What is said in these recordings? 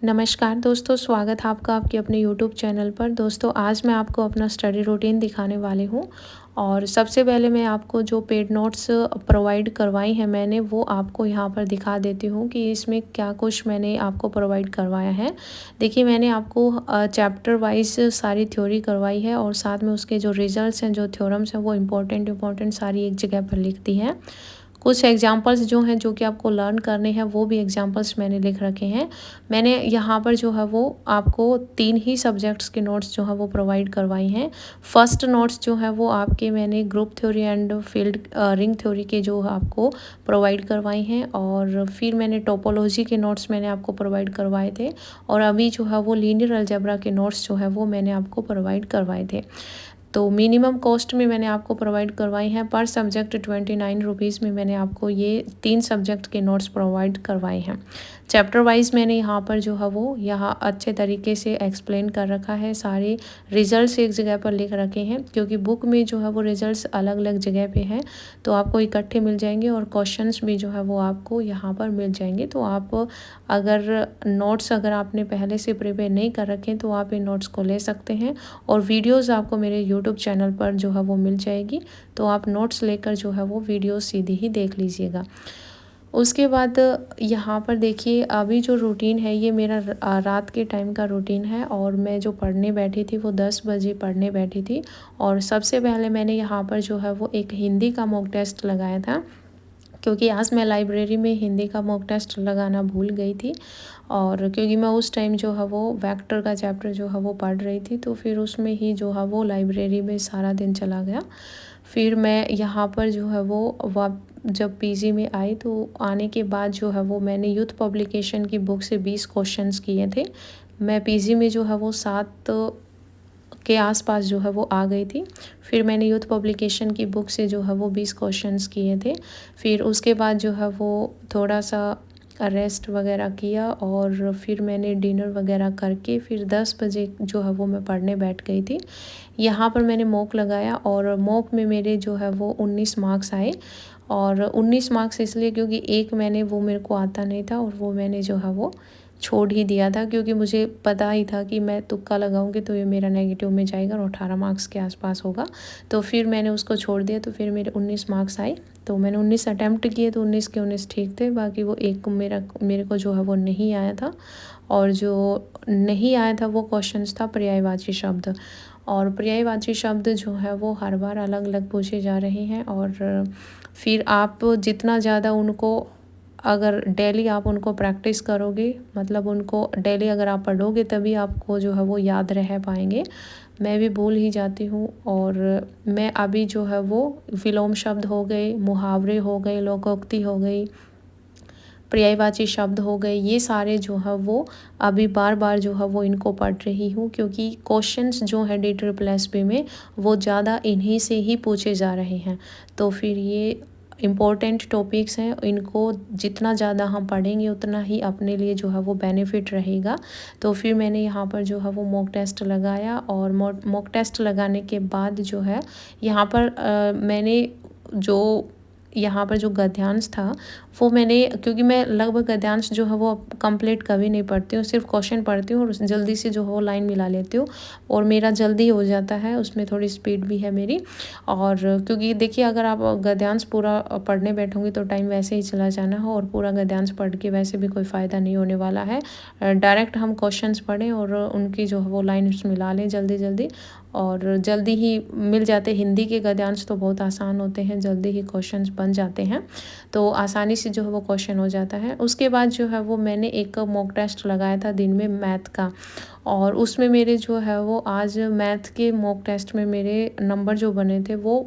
नमस्कार दोस्तों, स्वागत है आपका आपके अपने यूट्यूब चैनल पर। दोस्तों आज मैं आपको अपना स्टडी रूटीन दिखाने वाली हूँ और सबसे पहले मैं आपको जो पेड नोट्स प्रोवाइड करवाई हैं मैंने वो आपको यहाँ पर दिखा देती हूँ कि इसमें क्या कुछ मैंने आपको प्रोवाइड करवाया है। देखिए, मैंने आपको चैप्टर वाइज सारी थ्योरी करवाई है और साथ में उसके जो रिजल्ट्स हैं, जो थ्योरम्स हैं, वो इम्पोर्टेंट सारी एक जगह पर लिख दी हैं। कुछ एग्जाम्पल्स जो हैं जो कि आपको लर्न करने हैं वो भी एग्जाम्पल्स मैंने लिख रखे हैं। मैंने यहाँ पर जो है वो आपको 3 ही सब्जेक्ट्स के नोट्स जो है वो प्रोवाइड करवाई हैं। फर्स्ट नोट्स जो है वो आपके मैंने group theory and field ring theory के जो आपको प्रोवाइड करवाई हैं और फिर मैंने टोपोलॉजी के नोट्स मैंने आपको प्रोवाइड करवाए थे और अभी जो है वो लीनियर अलजेब्रा के नोट्स जो है वो मैंने आपको प्रोवाइड करवाए थे। तो मिनिमम कॉस्ट में मैंने आपको प्रोवाइड करवाई हैं। पर सब्जेक्ट 29 रुपीज़ में मैंने आपको ये 3 सब्जेक्ट के नोट्स प्रोवाइड करवाए हैं। चैप्टर वाइज मैंने यहाँ पर जो है वो यहाँ अच्छे तरीके से एक्सप्लेन कर रखा है। सारे रिजल्ट्स एक जगह पर लिख रखे हैं क्योंकि बुक में जो है वो रिजल्ट्स अलग अलग जगह पे हैं, तो आपको इकट्ठे मिल जाएंगे और क्वेश्चंस भी जो है वो आपको यहाँ पर मिल जाएंगे। तो आप अगर आपने पहले से प्रिपेयर नहीं कर रखे तो आप इन नोट्स को ले सकते हैं और वीडियोस आपको मेरे यूट्यूब चैनल पर जो है वो मिल जाएगी, तो आप नोट्स लेकर जो है वो वीडियो सीधी ही देख लीजिएगा। उसके बाद यहाँ पर देखिए, अभी जो रूटीन है ये मेरा रात के टाइम का रूटीन है और मैं जो पढ़ने बैठी थी वो 10 बजे पढ़ने बैठी थी। और सबसे पहले मैंने यहाँ पर जो है वो एक हिंदी का मॉक टेस्ट लगाया था क्योंकि आज मैं लाइब्रेरी में हिंदी का मॉक टेस्ट लगाना भूल गई थी और क्योंकि मैं उस टाइम जो है वो वेक्टर का चैप्टर जो है वो पढ़ रही थी, तो फिर उसमें ही जो है वो लाइब्रेरी में सारा दिन चला गया। फिर मैं यहाँ पर जो है वो जब पीजी में आई तो आने के बाद जो है वो मैंने यूथ पब्लिकेशन की बुक से 20 क्वेश्चंस किए थे। मैं पीजी में जो है वो 7 के आसपास जो है वो आ गई थी। फिर मैंने यूथ पब्लिकेशन की बुक से जो है वो 20 क्वेश्चंस किए थे। फिर उसके बाद जो है वो थोड़ा सा रेस्ट वगैरह किया और फिर मैंने डिनर वगैरह करके फिर 10 बजे जो है वो मैं पढ़ने बैठ गई थी। यहाँ पर मैंने मॉक लगाया और मॉक में मेरे जो है वो 19 मार्क्स आए और 19 मार्क्स इसलिए क्योंकि एक मैंने वो मेरे को आता नहीं था और वो मैंने जो है वो छोड़ ही दिया था क्योंकि मुझे पता ही था कि मैं तुक्का लगाऊंगी तो ये मेरा नेगेटिव में जाएगा और 18 मार्क्स के आसपास होगा। तो फिर मैंने उसको छोड़ दिया, तो फिर मेरे 19 मार्क्स आए। तो मैंने 19 अटैम्प्ट किए तो 19 के 19 ठीक थे, बाकी वो एक मेरे को जो है वो नहीं आया था। और जो नहीं आया था वो क्वेश्चंस था पर्यायवाची शब्द, और पर्यायवाची शब्द जो है वो हर बार अलग अलग पूछे जा रहे हैं। और फिर आप जितना ज़्यादा उनको अगर डेली आप उनको प्रैक्टिस करोगे, मतलब उनको डेली अगर आप पढ़ोगे तभी आपको जो है वो याद रह पाएंगे। मैं भी भूल ही जाती हूँ और मैं अभी जो है वो विलोम शब्द हो गए, मुहावरे हो गए, लोकोक्ति हो गई, पर्यायवाची शब्द हो गए, ये सारे जो है वो अभी बार बार जो है वो इनको पढ़ रही हूँ क्योंकि क्वेश्चंस जो है DSSB में वो ज़्यादा इन्हीं से ही पूछे जा रहे हैं। तो फिर ये इम्पोर्टेंट टॉपिक्स हैं, इनको जितना ज़्यादा हम पढ़ेंगे उतना ही अपने लिए जो है वो बेनिफिट रहेगा। तो फिर मैंने यहाँ पर जो है वो मॉक टेस्ट लगाया और मॉक टेस्ट लगाने के बाद जो है यहाँ पर मैंने यहाँ पर जो गद्यांश था वो मैंने, क्योंकि मैं लगभग गद्यांश जो है वो कंप्लीट कभी नहीं पढ़ती हूँ, सिर्फ क्वेश्चन पढ़ती हूँ और जल्दी से जो है वो लाइन मिला लेती हूँ और मेरा जल्दी हो जाता है, उसमें थोड़ी स्पीड भी है मेरी। और क्योंकि देखिए, अगर आप गद्यांश पूरा पढ़ने बैठोगे तो टाइम वैसे ही चला जाना है और पूरा गद्यांश पढ़ के वैसे भी कोई फ़ायदा नहीं होने वाला है। डायरेक्ट हम क्वेश्चंस पढ़ें और उनकी जो है वो लाइन्स मिला लें जल्दी जल्दी, और जल्दी ही मिल जाते। हिंदी के गद्यांश तो बहुत आसान होते हैं, जल्दी ही क्वेश्चंस बन जाते हैं, तो आसानी से जो है वो क्वेश्चन हो जाता है। उसके बाद जो है वो मैंने एक मॉक टेस्ट लगाया था दिन में मैथ का, और उसमें मेरे जो है वो आज मैथ के मॉक टेस्ट में मेरे नंबर जो बने थे वो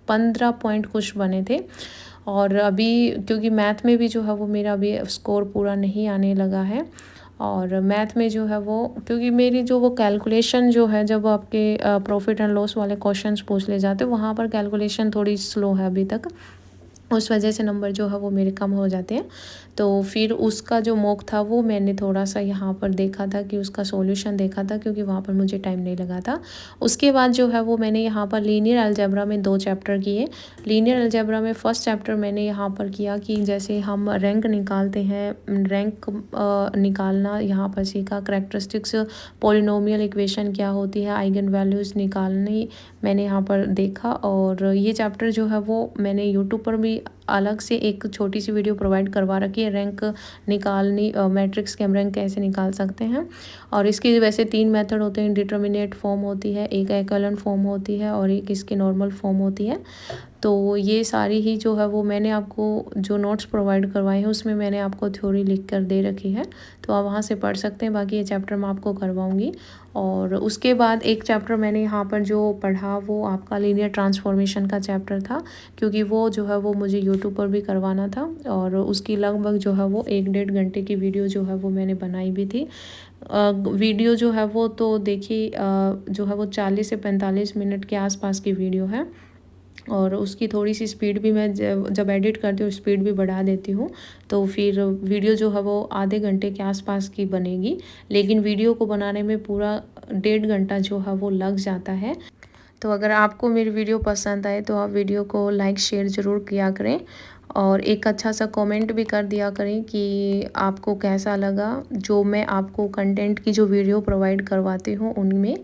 15 पॉइंट कुछ बने थे। और अभी क्योंकि मैथ में भी जो है वो मेरा अभी स्कोर पूरा नहीं आने लगा है, और मैथ में जो है वो क्योंकि मेरी जो वो कैलकुलेशन जो है, जब आपके प्रॉफिट एंड लॉस वाले क्वेश्चंस पूछ ले जाते हैं वहाँ पर कैलकुलेशन थोड़ी स्लो है अभी तक। उस वजह से नंबर जो है वो मेरे कम हो जाते हैं। तो फिर उसका जो मॉक था वो मैंने थोड़ा-सा यहाँ पर देखा था कि उसका सॉल्यूशन देखा था, क्योंकि वहाँ पर मुझे टाइम नहीं लगा था। उसके बाद जो है वो मैंने यहाँ पर लीनियर अलजेब्रा में 2 चैप्टर किए। लीनियर अलजेब्रा में फर्स्ट चैप्टर मैंने यहाँ पर किया कि जैसे हम रैंक निकालते हैं, रैंक निकालना यहाँ पर सीखा। कैरेक्टरिस्टिक्स पॉलिनोमियल इक्वेशन क्या होती है, आइगन वैल्यूज़ निकालनी मैंने यहाँ पर देखा। और ये चैप्टर जो है वो मैंने यूट्यूब पर भी अलग से एक छोटी सी वीडियो प्रोवाइड करवा रखी है, रैंक निकालनी, मैट्रिक्स के हम रैंक कैसे निकाल सकते हैं। और इसकी वैसे 3 मेथड होते हैं, डिटर्मिनेट फॉर्म होती है, एक एकलन फॉर्म होती है और एक इसकी नॉर्मल फॉर्म होती है। तो ये सारी ही जो है वो मैंने आपको जो नोट्स प्रोवाइड करवाए हैं उसमें मैंने आपको थ्योरी लिख कर दे रखी है, तो आप वहाँ से पढ़ सकते हैं। बाकी ये चैप्टर मैं आपको करवाऊँगी। और उसके बाद एक चैप्टर मैंने यहाँ पर जो पढ़ा वो आपका लीनियर ट्रांसफॉर्मेशन का चैप्टर था, क्योंकि वो जो है वो मुझे यूट्यूब पर भी करवाना था। और उसकी लगभग जो है वो 1-1.5 घंटे की वीडियो जो है वो मैंने बनाई भी थी। वीडियो जो है वो तो देखिए जो है वो 40 से 45 मिनट के आसपास की वीडियो है। और उसकी थोड़ी सी स्पीड भी मैं जब एडिट करती हूँ स्पीड भी बढ़ा देती हूँ, तो फिर वीडियो जो है वो आधे घंटे के आसपास की बनेगी। लेकिन वीडियो को बनाने में पूरा 1.5 घंटा जो है वो लग जाता है। तो अगर आपको मेरी वीडियो पसंद आए तो आप वीडियो को लाइक शेयर ज़रूर किया करें, और एक अच्छा सा कमेंट भी कर दिया करें कि आपको कैसा लगा जो मैं आपको कंटेंट की जो वीडियो प्रोवाइड करवाती हूँ उनमें।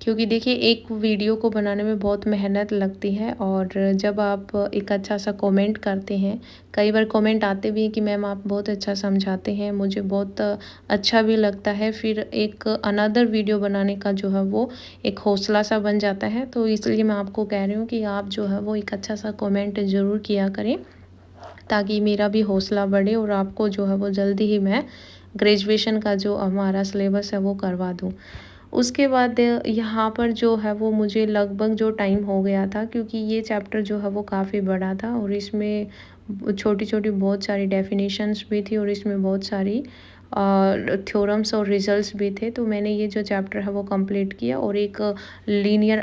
क्योंकि देखिए एक वीडियो को बनाने में बहुत मेहनत लगती है, और जब आप एक अच्छा सा कमेंट करते हैं, कई बार कमेंट आते भी हैं कि मैम आप बहुत अच्छा समझाते हैं, मुझे बहुत अच्छा भी लगता है, फिर एक अनदर वीडियो बनाने का जो है वो एक हौसला सा बन जाता है। तो इसलिए मैं आपको कह रही हूँ कि आप जो है वो एक अच्छा सा कमेंट ज़रूर किया करें, ताकि मेरा भी हौसला बढ़े और आपको जो है वो जल्दी ही मैं ग्रेजुएशन का जो हमारा सिलेबस है वो करवा दूँ। उसके बाद यहाँ पर जो है वो मुझे लगभग जो टाइम हो गया था, क्योंकि ये चैप्टर जो है वो काफ़ी बड़ा था और इसमें छोटी-छोटी बहुत सारी डेफिनेशंस भी थी और इसमें बहुत सारी थ्योरम्स और रिजल्ट्स भी थे। तो मैंने ये जो चैप्टर है वो कंप्लीट किया, और एक लीनियर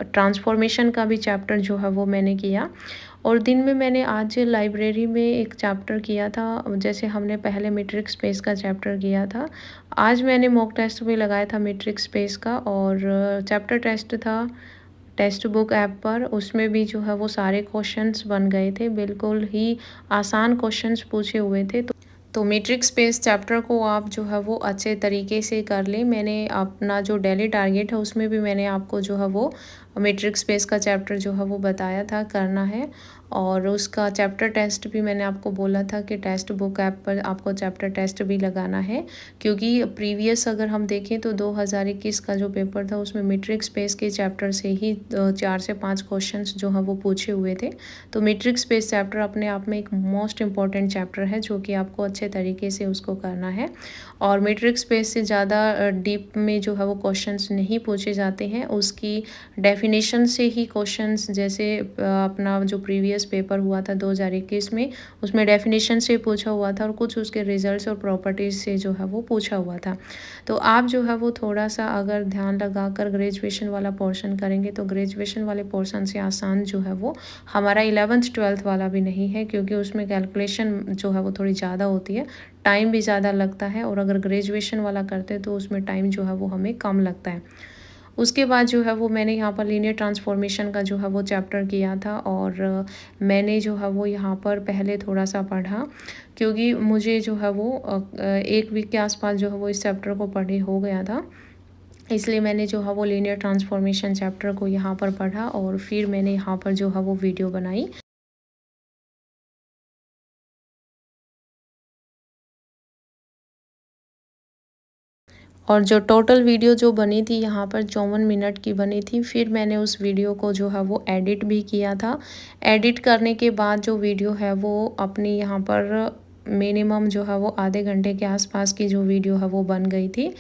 ट्रांसफॉर्मेशन का भी चैप्टर जो है वो मैंने किया। और दिन में मैंने आज लाइब्रेरी में एक चैप्टर किया था, जैसे हमने पहले मैट्रिक्स स्पेस का चैप्टर किया था। आज मैंने मॉक टेस्ट भी लगाया था मैट्रिक्स स्पेस का, और चैप्टर टेस्ट था टेक्स्ट बुक ऐप पर। उसमें भी जो है वो सारे क्वेश्चंस बन गए थे, बिल्कुल ही आसान क्वेश्चंस पूछे हुए थे। तो मैट्रिक्स स्पेस चैप्टर को आप जो है वो अच्छे तरीके से कर लें। मैंने अपना जो डेली टारगेट है उसमें भी मैंने आपको जो है वो मैट्रिक्स स्पेस का चैप्टर जो है वो बताया था करना है। और उसका चैप्टर टेस्ट भी मैंने आपको बोला था कि टेक्स्ट बुक ऐप पर आपको चैप्टर टेस्ट भी लगाना है, क्योंकि प्रीवियस अगर हम देखें तो 2021 का जो पेपर था उसमें मैट्रिक्स स्पेस के चैप्टर से ही 4 से 5 क्वेश्चंस जो हैं वो पूछे हुए थे। तो मैट्रिक्स स्पेस चैप्टर अपने आप में एक मोस्ट इम्पॉर्टेंट चैप्टर है, जो कि आपको अच्छे तरीके से उसको करना है। और मैट्रिक्स स्पेस से ज़्यादा डीप में जो है वो क्वेश्चंस नहीं पूछे जाते हैं, उसकी डेफिनेशन से ही क्वेश्चंस, जैसे अपना जो प्रीवियस पेपर हुआ था 2021 में, उसमें डेफिनेशन से पूछा हुआ था और कुछ उसके रिजल्ट्स और प्रॉपर्टीज़ से जो है वो पूछा हुआ था। तो आप जो है वो थोड़ा सा अगर ध्यान लगाकर ग्रेजुएशन वाला पोर्शन करेंगे तो ग्रेजुएशन वाले पोर्शन से आसान जो है वो हमारा 11th-12th वाला भी नहीं है, क्योंकि उसमें कैलकुलेशन जो है वो थोड़ी ज़्यादा होती है, टाइम भी ज़्यादा लगता है। और अगर ग्रेजुएशन वाला करते हैं तो उसमें टाइम जो है वो हमें कम लगता है। उसके बाद जो है वो मैंने यहाँ पर लीनियर ट्रांसफॉर्मेशन का जो है वो चैप्टर किया था, और मैंने जो है वो यहाँ पर पहले थोड़ा सा पढ़ा, क्योंकि मुझे जो है वो 1 वीक के आसपास जो है वो इस चैप्टर को पढ़े हो गया था। इसलिए मैंने जो है वो लीनियर ट्रांसफॉर्मेशन चैप्टर को यहाँ पर पढ़ा, और फिर मैंने यहाँ पर जो है वो वीडियो बनाई। और जो टोटल वीडियो जो बनी थी यहाँ पर 54 मिनट की बनी थी। फिर मैंने उस वीडियो को जो है वो एडिट भी किया था। एडिट करने के बाद जो वीडियो है वो अपनी यहाँ पर मिनिमम जो है वो आधे घंटे के आसपास की जो वीडियो है वो बन गई थी।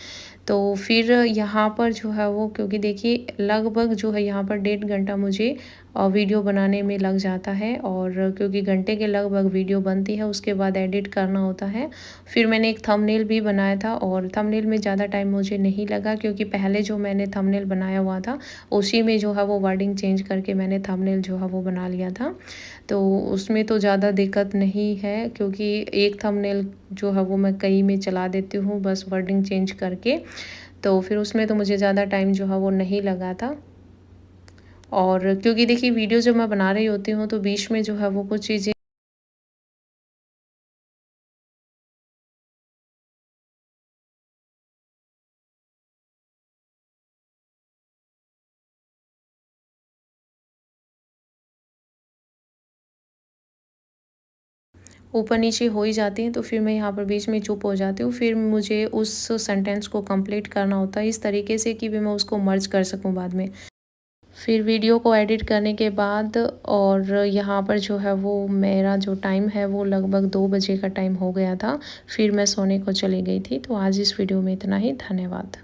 तो फिर यहाँ पर जो है वो, क्योंकि देखिए लगभग जो है यहाँ पर 1.5 घंटा मुझे वीडियो बनाने में लग जाता है, और क्योंकि घंटे के लगभग वीडियो बनती है, उसके बाद एडिट करना होता है। फिर मैंने एक थंबनेल भी बनाया था, और थंबनेल में ज़्यादा टाइम मुझे नहीं लगा, क्योंकि पहले जो मैंने थंबनेल बनाया हुआ था उसी में जो है वो वर्डिंग चेंज करके मैंने थंबनेल जो है वो बना लिया था। तो उसमें तो ज़्यादा दिक्कत नहीं है, क्योंकि एक थंबनेल जो है वो मैं कई में चला देती हूँ बस वर्डिंग चेंज करके। तो फिर उसमें तो मुझे ज़्यादा टाइम जो है वो नहीं लगा था। और क्योंकि देखिए वीडियो जब मैं बना रही होती हूँ तो बीच में जो है वो कुछ चीज़ें ऊपर नीचे हो ही जाती हैं, तो फिर मैं यहाँ पर बीच में चुप हो जाती हूँ। फिर मुझे उस सेंटेंस को कंप्लीट करना होता है इस तरीके से कि भी मैं उसको मर्ज कर सकूँ बाद में। फिर वीडियो को एडिट करने के बाद, और यहाँ पर जो है वो मेरा जो टाइम है वो लगभग 2 बजे का टाइम हो गया था। फिर मैं सोने को चली गई थी। तो आज इस वीडियो में इतना ही। धन्यवाद।